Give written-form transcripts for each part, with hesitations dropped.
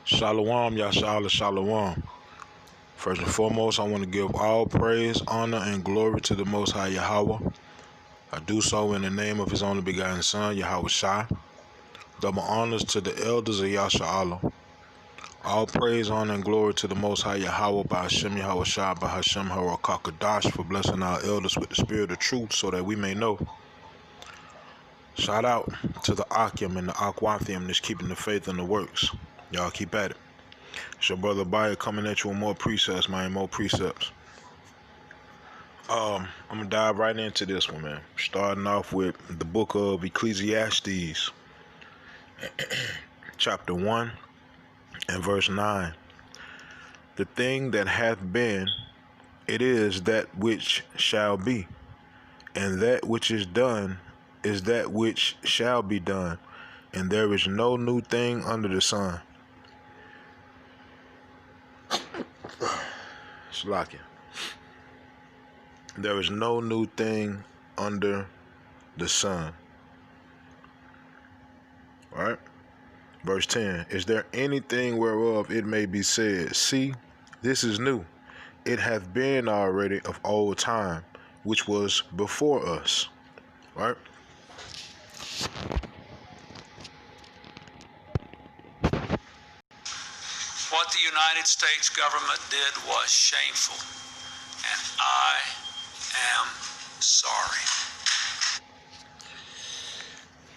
Shalom, Yashala, Shalom. First and foremost, I want to give all praise, honor, and glory to the Most High Yahweh. I do so in the name of His only begotten Son, Yahweh Shai. Double honors to the elders of Yasha'Allah. All praise, honor, and glory to the Most High Yahweh by Hashem Yahweh Shai, by Hashem Harakakadash, for blessing our elders with the spirit of truth so that we may know. Shout out to the Akim and the Akwathium that's keeping the faith and the works. Y'all keep at it. It's your brother Bayer coming at you with more precepts, man. More precepts. I'm gonna dive right into this one, man. Starting off with the book of Ecclesiastes, chapter 1 and verse 9. The thing that hath been, it is that which shall be, and that which is done is that which shall be done, and there is no new thing under the sun. Slakia. There is no new thing under the sun. All right. Verse 10. Is there anything whereof it may be said, see, this is new. It hath been already of old time, which was before us. All right. What the United States government did was shameful, and I am sorry.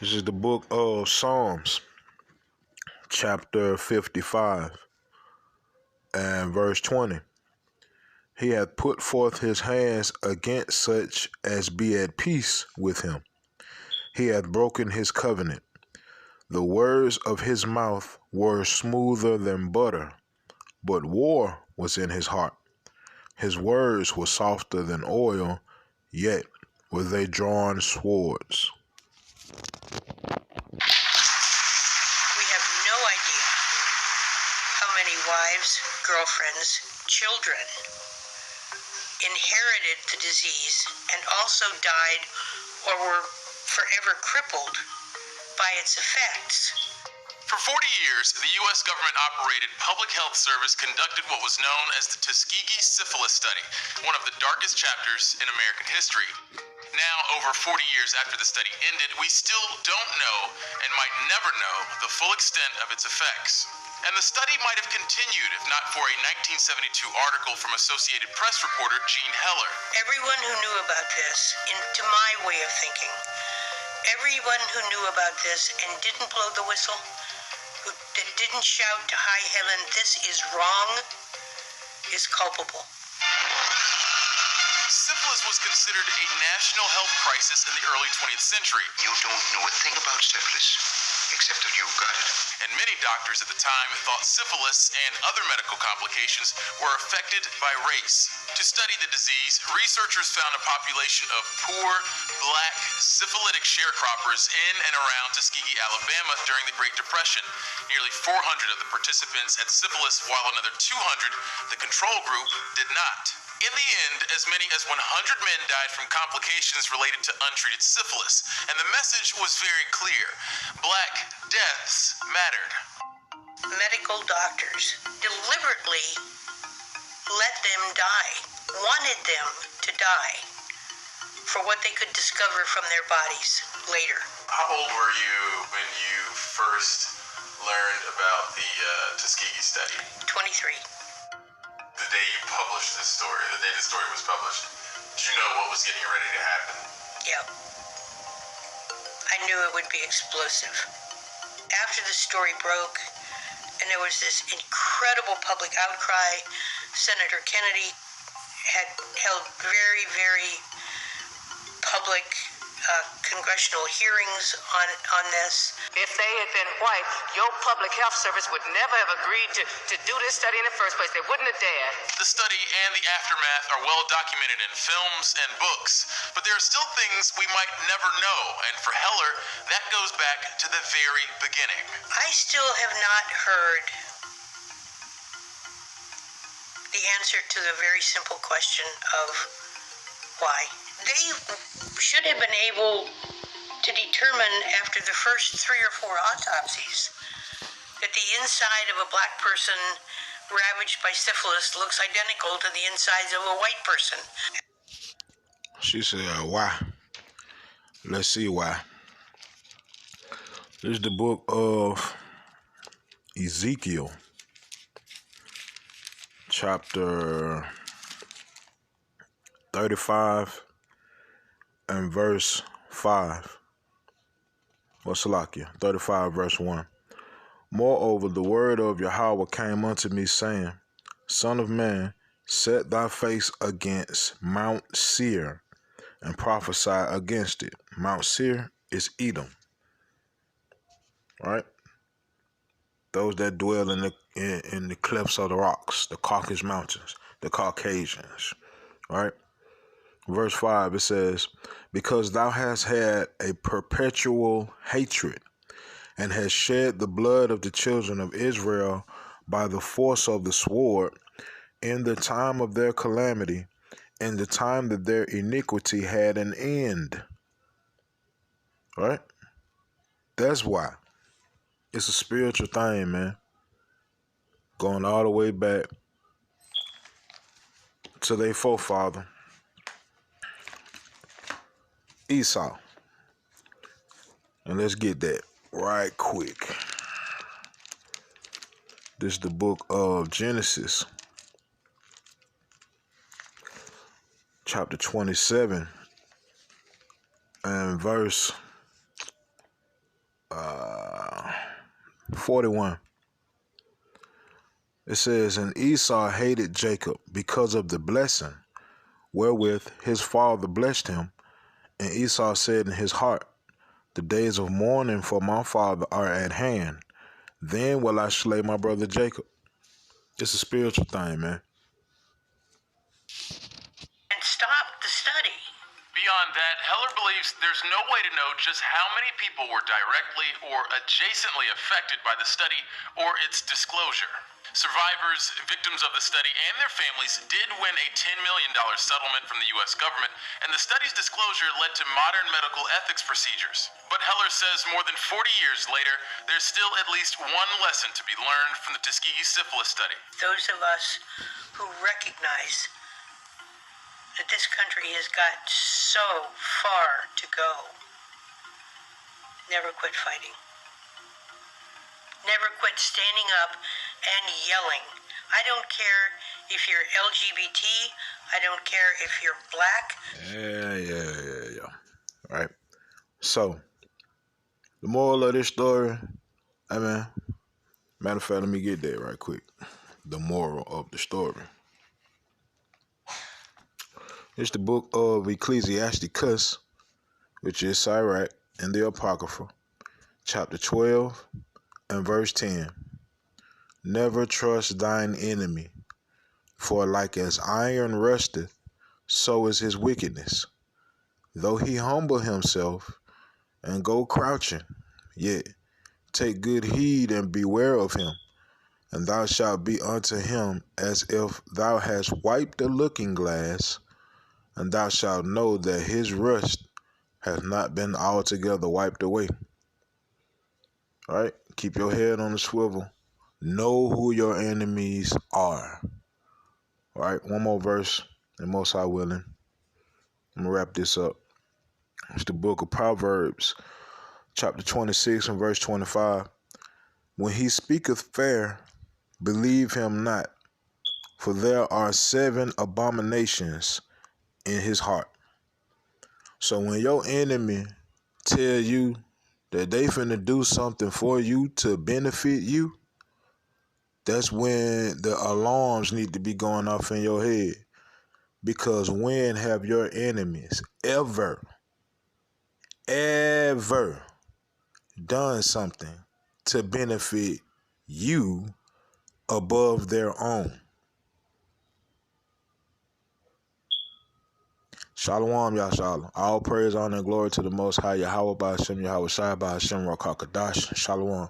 This is the book of Psalms, chapter 55 and verse 20. He hath put forth his hands against such as be at peace with him. He hath broken his covenant. The words of his mouth were smoother than butter, but war was in his heart. His words were softer than oil, yet were they drawn swords. We have no idea how many wives, girlfriends, children inherited the disease and also died or were forever crippled by its effects. For 40 years, the U.S. government operated Public Health Service conducted what was known as the Tuskegee Syphilis Study, one of the darkest chapters in American history. Now, over 40 years after the study ended, we still don't know and might never know the full extent of its effects. And the study might have continued if not for a 1972 article from Associated Press reporter Gene Heller. Everyone who knew about this, to my way of thinking, everyone who knew about this and didn't blow the whistle, that didn't shout to high heaven, this is wrong, is culpable. Syphilis was considered a national health crisis in the early 20th century. You don't know a thing about syphilis, except that you've got it. And many doctors at the time thought syphilis and other medical complications were affected by race. To study the disease, researchers found a population of poor, black, syphilitic sharecroppers in and around Tuskegee, Alabama during the Great Depression. Nearly 400 of the participants had syphilis, while another 200, the control group, did not. In the end, as many as 100 men died from complications related to untreated syphilis, and the message was very clear. Black deaths mattered. Medical doctors deliberately let them die, wanted them to die, for what they could discover from their bodies later. How old were you when you first learned about the Tuskegee study? 23. The day you published this story, the day the story was published, did you know what was getting ready to happen? Yep. I knew it would be explosive. After the story broke, and there was this incredible public outcry, Senator Kennedy had held very, very public congressional hearings on this. If they had been white, your public health service would never have agreed to do this study in the first place. They wouldn't have dared. The study and the aftermath are well documented in films and books, but there are still things we might never know, and for Heller, that goes back to the very beginning. I still have not heard the answer to the very simple question of why. They should have been able to determine after the first 3 or 4 autopsies that the inside of a black person ravaged by syphilis looks identical to the insides of a white person. She said, why? Let's see why. This is the book of Ezekiel, chapter 35 and verse 5. What's Salakia? 35 verse 1. Moreover, the word of Yahweh came unto me, saying, Son of man, set thy face against Mount Seir, and prophesy against it. Mount Seir is Edom. Right? Those that dwell in the cliffs of the rocks, the Caucasus Mountains, the Caucasians. Right? Verse 5, it says, Because thou hast had a perpetual hatred, and hast shed the blood of the children of Israel by the force of the sword, in the time of their calamity, in the time that their iniquity had an end. Right? That's why. It's a spiritual thing, man. Going all the way back to their forefather, Esau. And let's get that right quick. This is the book of Genesis, chapter 27, and verse 41. It says, And Esau hated Jacob because of the blessing wherewith his father blessed him. And Esau said in his heart, The days of mourning for my father are at hand. Then will I slay my brother Jacob. It's a spiritual thing, man. And stop the study. Beyond that, Heller believes there's no way to know just how many people were directly or adjacently affected by the study or its disclosure. Survivors, victims of the study, and their families did win a $10 million settlement from the U.S. government, and the study's disclosure led to modern medical ethics procedures. But Heller says more than 40 years later, there's still at least one lesson to be learned from the Tuskegee syphilis study. Those of us who recognize that this country has got so far to go, never quit fighting. Never quit standing up and yelling. I don't care if you're LGBT. I don't care if you're black. Yeah. Right. So, the moral of this story, matter of fact, let me get that right quick. The moral of the story. It's the book of Ecclesiasticus, which is Sirach and the Apocrypha, chapter 12 and verse 10. Never trust thine enemy, for like as iron rusteth, so is his wickedness. Though he humble himself and go crouching, yet take good heed and beware of him, and thou shalt be unto him as if thou hast wiped a looking glass, and thou shalt know that his rust hath not been altogether wiped away. All right? Keep your head on the swivel. Know who your enemies are. All right? One more verse, and Most High willing, I'm going to wrap this up. It's the book of Proverbs, chapter 26 and verse 25. When he speaketh fair, believe him not, for there are 7 abominations in his heart. So when your enemy tell you that they finna do something for you to benefit you, that's when the alarms need to be going off in your head. Because when have your enemies ever done something to benefit you above their own? Shalom, Yahshalom. All praise, honor, and glory to the Most High Yahweh by Hashem, Yahweh Shai by Hashem, Rakakadash. Shalom.